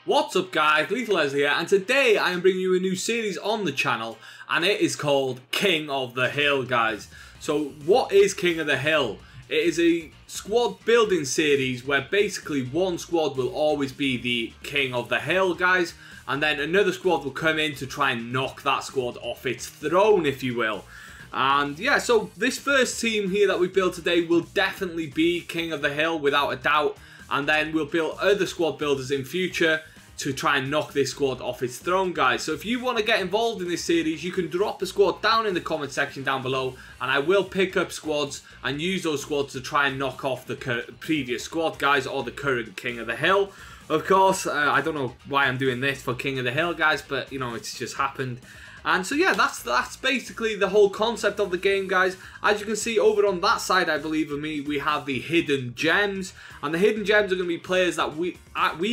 What's up guys, Lethal here, and today I am bringing you a new series on the channel, and it is called King of the Hill, guys. So what is King of the Hill? It is a squad building series where basically one squad will always be the King of the Hill, guys, and then another squad will come in to try and knock that squad off its throne, if you will. And yeah, so this first team here that we built today will definitely be King of the Hill without a doubt, and then we'll build other squad builders in future to try and knock this squad off its throne, guys. So if you want to get involved in this series, you can drop the squad down in the comment section down below, and I will pick up squads and use those squads to try and knock off the previous squad, guys, or the current King of the Hill. Of course, I don't know why I'm doing this for King of the Hill, guys, but you know, it's just happened. And so yeah, that's basically the whole concept of the game, guys. As you can see over on that side, I believe of me, we have the hidden gems, and the hidden gems are going to be players that we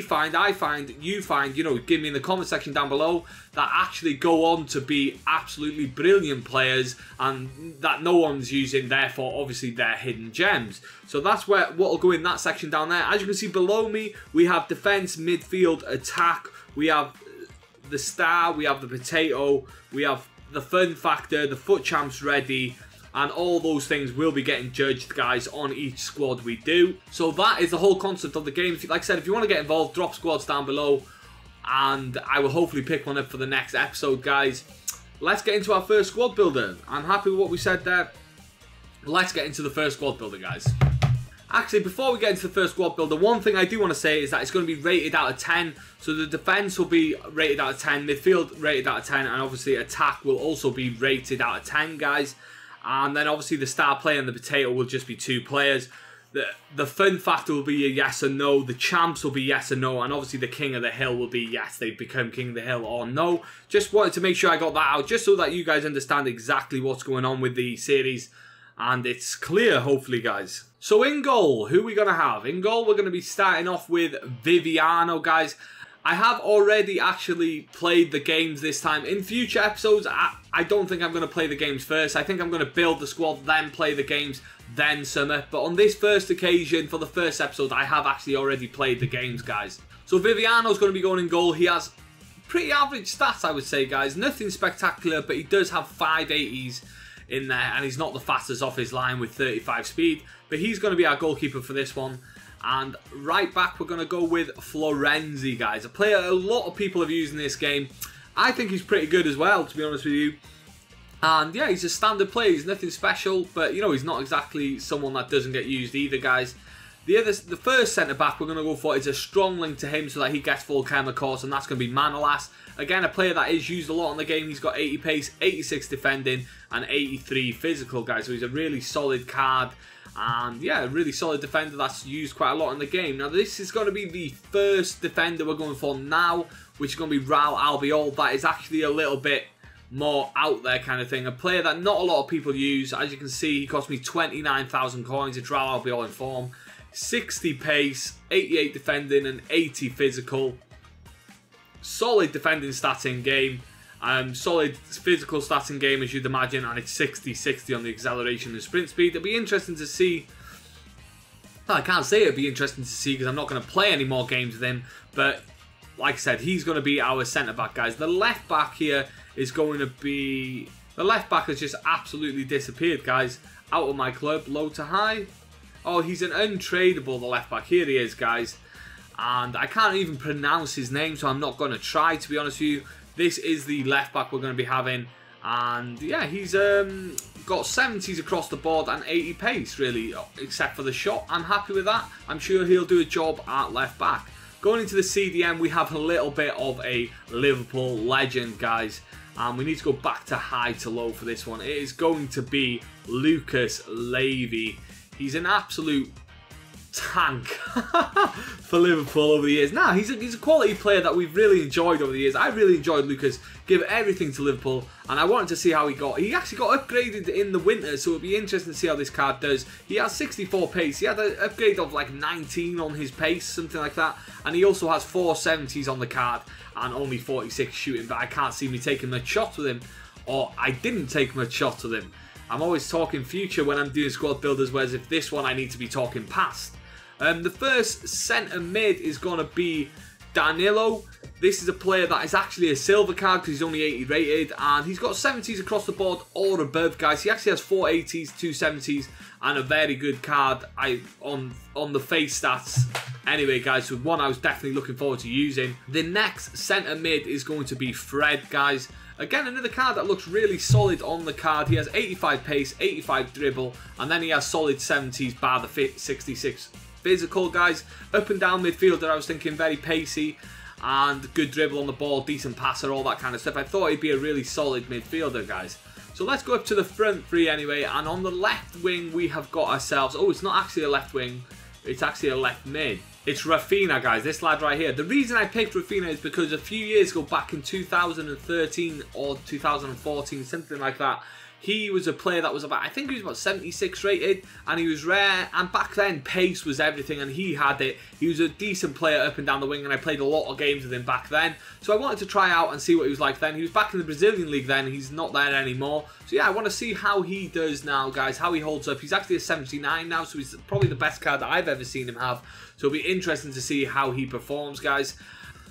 find, I find, you find, you know, give me in the comment section down below, that actually go on to be absolutely brilliant players and that no one's using, therefore obviously they're hidden gems. So that's what will go in that section down there. As you can see below me, we have defense, midfield, attack, we have the star, we have the potato, we have the fun factor, the foot champs ready, and all those things will be getting judged, guys, on each squad we do. So that is the whole concept of the game. Like I said, if you want to get involved, drop squads down below, and I will hopefully pick one up for the next episode, guys. Let's get into our first squad builder. I'm happy with what we said there. Let's get into the first squad builder, guys. Actually, before we get into the first squad builder, one thing I do want to say is that it's going to be rated out of 10. So the defense will be rated out of 10, midfield rated out of 10, and obviously attack will also be rated out of 10, guys. And then obviously the star player and the potato will just be 2 players. The fun factor will be a yes or no. The champs will be yes or no. And obviously the King of the Hill will be yes, they've become King of the Hill, or no. Just wanted to make sure I got that out, just so that you guys understand exactly what's going on with the series. And it's clear, hopefully, guys. So in goal, who are we going to have? In goal, we're going to be starting off with Viviano, guys. I have already actually played the games this time. In future episodes, I don't think I'm going to play the games first. I think I'm going to build the squad, then play the games, then summer. But on this first occasion, for the first episode, I have actually already played the games, guys. So Viviano's going to be going in goal. He has pretty average stats, I would say, guys. Nothing spectacular, but he does have 580s in there, and he's not the fastest off his line with 35 speed. But he's going to be our goalkeeper for this one. And right back, we're going to go with Florenzi, guys. A player a lot of people have used in this game. I think he's pretty good as well, to be honest with you. And yeah, he's a standard player. He's nothing special, but you know, he's not exactly someone that doesn't get used either, guys. The first centre-back we're going to go for is a strong link to him so that he gets full chem, of course, and that's going to be Manolas. Again, a player that is used a lot in the game. He's got 80 pace, 86 defending, and 83 physical, guys. So he's a really solid card. And yeah, a really solid defender that's used quite a lot in the game. Now, this is going to be the first defender we're going for now, which is going to be Raul Albiol. That is actually a little bit more out there kind of thing. A player that not a lot of people use. As you can see, he cost me 29,000 coins. It's Raul Albiol in form. 60 pace, 88 defending, and 80 physical. Solid defending stats in game. Solid physical stats in game, as you'd imagine, and it's 60-60 on the acceleration and sprint speed. It'll be interesting to see. Well, I can't say it'll be interesting to see because I'm not going to play any more games with him, but like I said, he's going to be our centre-back, guys. The left-back here is going to be... The left-back has just absolutely disappeared, guys. Out of my club, low to high. Oh, he's an untradeable, the left-back. Here he is, guys. And I can't even pronounce his name, so I'm not going to try, to be honest with you. This is the left back we're going to be having, and yeah, he's got 70s across the board and 80 pace, really, except for the shot. I'm happy with that. I'm sure he'll do a job at left back. Going into the CDM, we have a little bit of a Liverpool legend, guys, and we need to go back to high to low for this one. It is going to be Lucas Levy. He's an absolute tank for Liverpool over the years. Now, he's a quality player that we've really enjoyed over the years. I really enjoyed Lucas, give everything to Liverpool, and I wanted to see how he got. He actually got upgraded in the winter, so it'll be interesting to see how this card does. He has 64 pace. He had an upgrade of like 19 on his pace, something like that, and he also has 4 70s on the card and only 46 shooting, but I can't see me taking much shots with him, or I didn't take much shots with him. I'm always talking future when I'm doing squad builders, whereas if this one I need to be talking past. The first centre mid is going to be Danilo. This is a player that is actually a silver card because he's only 80 rated, and he's got 70s across the board or above, guys. He actually has 4 80s, 2 70s, and a very good card on the face stats. Anyway, guys, so one I was definitely looking forward to using. The next centre mid is going to be Fred, guys. Again, another card that looks really solid on the card. He has 85 pace, 85 dribble, and then he has solid 70s bar the 66 physical, guys. Up and down midfielder, I was thinking very pacey and good dribble on the ball, decent passer, all that kind of stuff. I thought he'd be a really solid midfielder, guys. So let's go up to the front three anyway, and on the left wing we have got ourselves, oh, it's not actually a left wing, it's actually a left mid. It's Rafinha, guys, this lad right here. The reason I picked Rafinha is because a few years ago, back in 2013 or 2014, something like that, he was a player that was about, I think he was about 76 rated, and he was rare, and back then pace was everything, and he had it. He was a decent player up and down the wing, and I played a lot of games with him back then, so I wanted to try out and see what he was like then. He was back in the Brazilian league then, he's not there anymore, so yeah, I want to see how he does now, guys, how he holds up. He's actually a 79 now, so he's probably the best card that I've ever seen him have, so it'll be interesting to see how he performs, guys.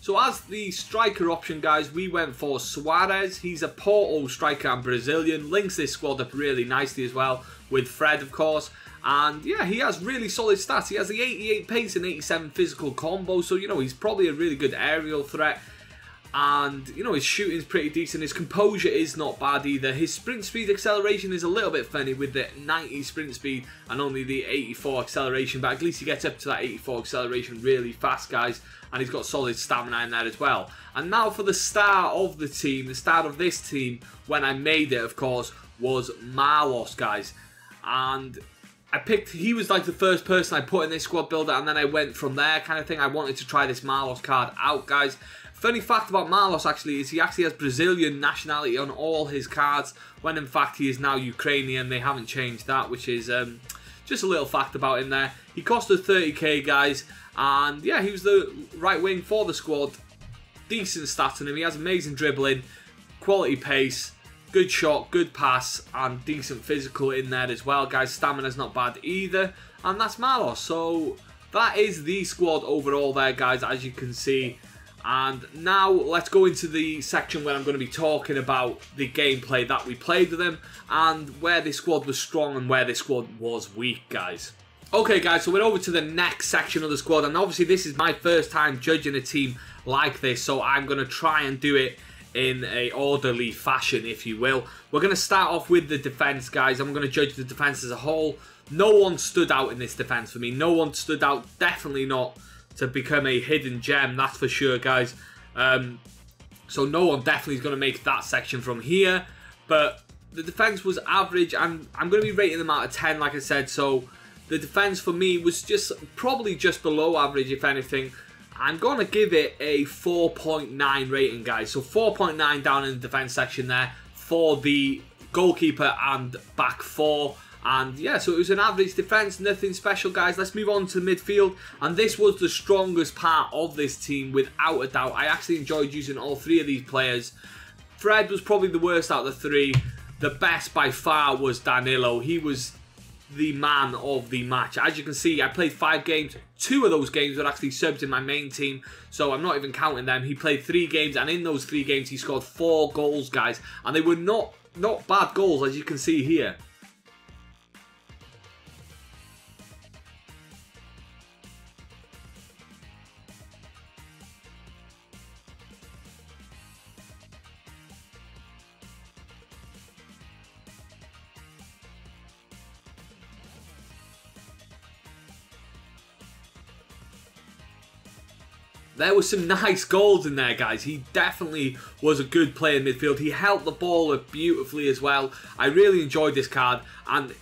So as the striker option, guys, we went for Suarez. He's a Porto striker and Brazilian. Links this squad up really nicely as well with Fred, of course. And yeah, he has really solid stats. He has the 88 pace and 87 physical combo. So, you know, he's probably a really good aerial threat. And, you know, his shooting's pretty decent. His composure is not bad either. His sprint speed acceleration is a little bit funny with the 90 sprint speed and only the 84 acceleration. But at least he gets up to that 84 acceleration really fast, guys. And he's got solid stamina in there as well. And now for the star of the team. The star of this team, when I made it, of course, was Marlos, guys. And I picked, he was like the first person I put in this squad builder. And then I went from there kind of thing. I wanted to try this Marlos card out, guys. Funny fact about Marlos actually is he actually has Brazilian nationality on all his cards, when in fact he is now Ukrainian. They haven't changed that, which is just a little fact about him there. He cost us 30k, guys, and yeah, he was the right wing for the squad. Decent stats on him. He has amazing dribbling, quality pace, good shot, good pass, and decent physical in there as well, guys. Stamina's not bad either, and that's Marlos. So that is the squad overall there, guys, as you can see. And now let's go into the section where I'm going to be talking about the gameplay that we played with them and where this squad was strong and where this squad was weak, guys. Okay, guys, so we're over to the next section of the squad, and obviously this is my first time judging a team like this, so I'm going to try and do it in a orderly fashion, if you will. We're going to start off with the defense, guys. I'm going to judge the defense as a whole. No one stood out in this defense for me. No one stood out, definitely not to become a hidden gem, that's for sure, guys. So no one definitely is going to make that section from here. But the defense was average, and I'm going to be rating them out of 10, like I said. So the defense for me was just probably just below average, if anything. I'm going to give it a 4.9 rating, guys. So 4.9 down in the defense section there for the goalkeeper and back four. And yeah, so it was an average defense, nothing special, guys. Let's move on to midfield. And this was the strongest part of this team, without a doubt. I actually enjoyed using all three of these players. Fred was probably the worst out of the three. The best by far was Danilo. He was the man of the match. As you can see, I played 5 games. 2 of those games were actually subbed in my main team, so I'm not even counting them. He played 3 games, and in those 3 games, he scored 4 goals, guys. And they were not bad goals, as you can see here. There were some nice goals in there, guys. He definitely was a good player in midfield. He held the ball up beautifully as well. I really enjoyed this card. And,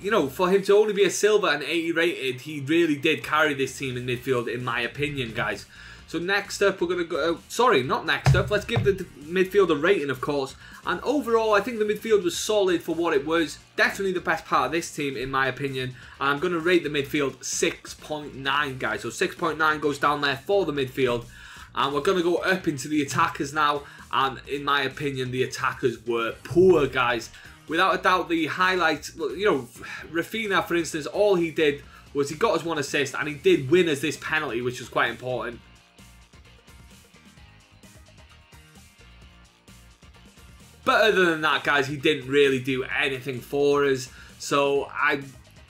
you know, for him to only be a silver and 80 rated, he really did carry this team in midfield, in my opinion, guys. So next up, we're going to go... sorry, not next up. Let's give the midfield a rating, of course. And overall, I think the midfield was solid for what it was. Definitely the best part of this team, in my opinion. And I'm going to rate the midfield 6.9, guys. So 6.9 goes down there for the midfield. And we're going to go up into the attackers now. And in my opinion, the attackers were poor, guys. Without a doubt, the highlights... you know, Rafinha, for instance, all he did was he got us 1 assist. And he did win us this penalty, which was quite important. But other than that, guys, he didn't really do anything for us. So,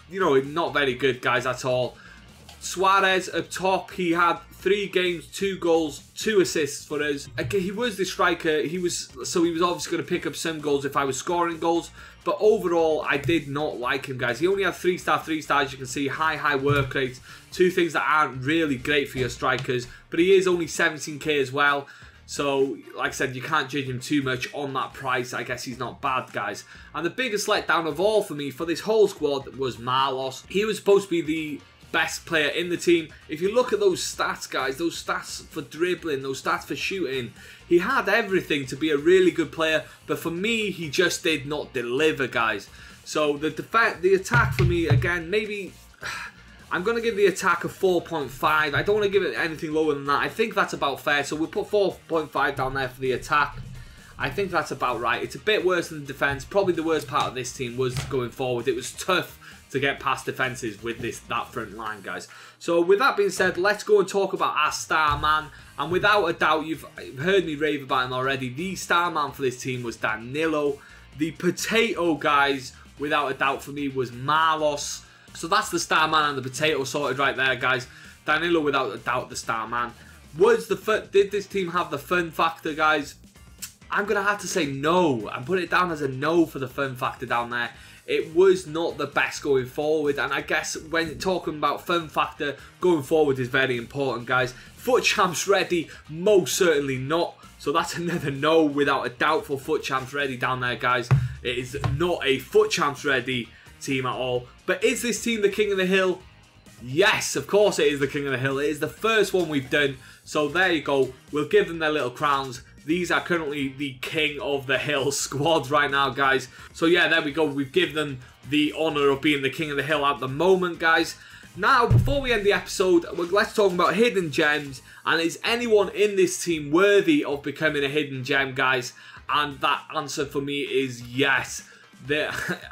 you know, not very good, guys, at all. Suarez up top, he had 3 games, 2 goals, 2 assists for us. Again, he was the striker. He was obviously going to pick up some goals if I was scoring goals. But overall, I did not like him, guys. He only had 3-star, 3 stars. You can see high work rates. 2 things that aren't really great for your strikers. But he is only 17k as well. So, like I said, you can't judge him too much on that price. I guess he's not bad, guys. And the biggest letdown of all for me for this whole squad was Marlos. He was supposed to be the best player in the team. If you look at those stats, guys, those stats for dribbling, those stats for shooting, he had everything to be a really good player, but for me, he just did not deliver, guys. So the attack for me, again, maybe I'm going to give the attack a 4.5. I don't want to give it anything lower than that. I think that's about fair, so we'll put 4.5 down there for the attack. I think that's about right. It's a bit worse than the defense. Probably the worst part of this team was going forward. It was tough to get past defenses with that front line, guys. So with that being said, let's go and talk about our star man. And without a doubt, you've heard me rave about him already. The star man for this team was Danilo. The potato, guys, without a doubt for me, was Marlos. So that's the star man and the potato sorted right there, guys. Danilo, without a doubt, the star man. Did this team have the fun factor, guys? I'm going to have to say no. I'm putting it down as a no for the fun factor down there. It was not the best going forward, and I guess when talking about fun factor going forward is very important, guys. FUT Champs ready? Most certainly not. So that's another no without a doubt for FUT Champs ready down there, guys. It is not a FUT Champs ready team at all. But is this team the King of the Hill? Yes, of course it is the King of the Hill. It is the first one we've done. So there you go. We'll give them their little crowns. These are currently the King of the Hill squads right now, guys. So yeah, there we go. We've given them the honour of being the King of the Hill at the moment, guys. Now, before we end the episode, let's talk about hidden gems. And is anyone in this team worthy of becoming a hidden gem, guys? And that answer for me is yes.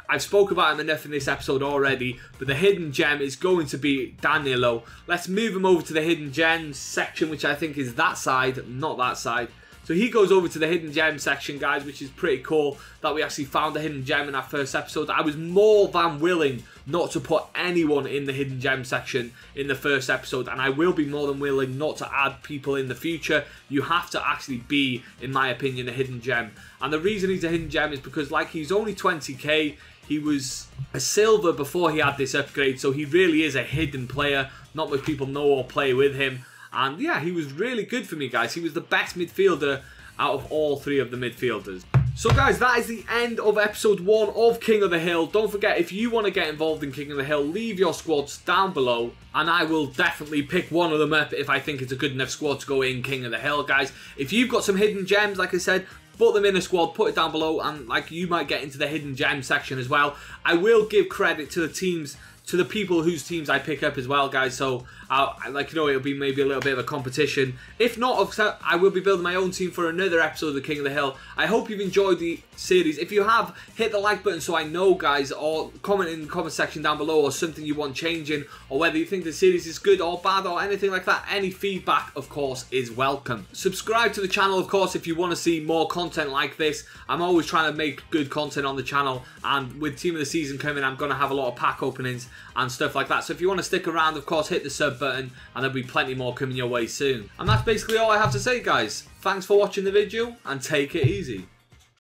I've spoke about him enough in this episode already, but the hidden gem is going to be Danilo. Let's move him over to the hidden gems section, which I think is that side, not that side. So he goes over to the hidden gem section, guys, which is pretty cool that we actually found a hidden gem in our first episode. I was more than willing not to put anyone in the hidden gem section in the first episode, and I will be more than willing not to add people in the future. You have to actually be, in my opinion, a hidden gem. And the reason he's a hidden gem is because, like, he's only 20k. He was a silver before he had this upgrade, so he really is a hidden player. Not much people know or play with him. And yeah, he was really good for me, guys. He was the best midfielder out of all 3 of the midfielders. So guys, that is the end of episode 1 of King of the Hill. Don't forget, if you want to get involved in King of the Hill, leave your squads down below, and I will definitely pick one of them up if I think it's a good enough squad to go in King of the Hill, guys. If you've got some hidden gems, like I said, put them in a squad, put it down below, and like you might get into the hidden gem section as well. I will give credit to the teams, to the people whose teams I pick up as well, guys. So, like, you know, it'll be maybe a little bit of a competition. If not, I will be building my own team for another episode of the King of the Hill. I hope you've enjoyed the series. If you have, hit the like button so I know, guys, or comment in the comment section down below, or something you want changing, or whether you think the series is good or bad, or anything like that. Any feedback, of course, is welcome. Subscribe to the channel, of course, if you want to see more content like this. I'm always trying to make good content on the channel, and with Team of the Season coming, I'm going to have a lot of pack openings and stuff like that. So if you want to stick around, of course, hit the sub button, and there'll be plenty more coming your way soon. And that's basically all I have to say, guys. Thanks for watching the video, and take it easy.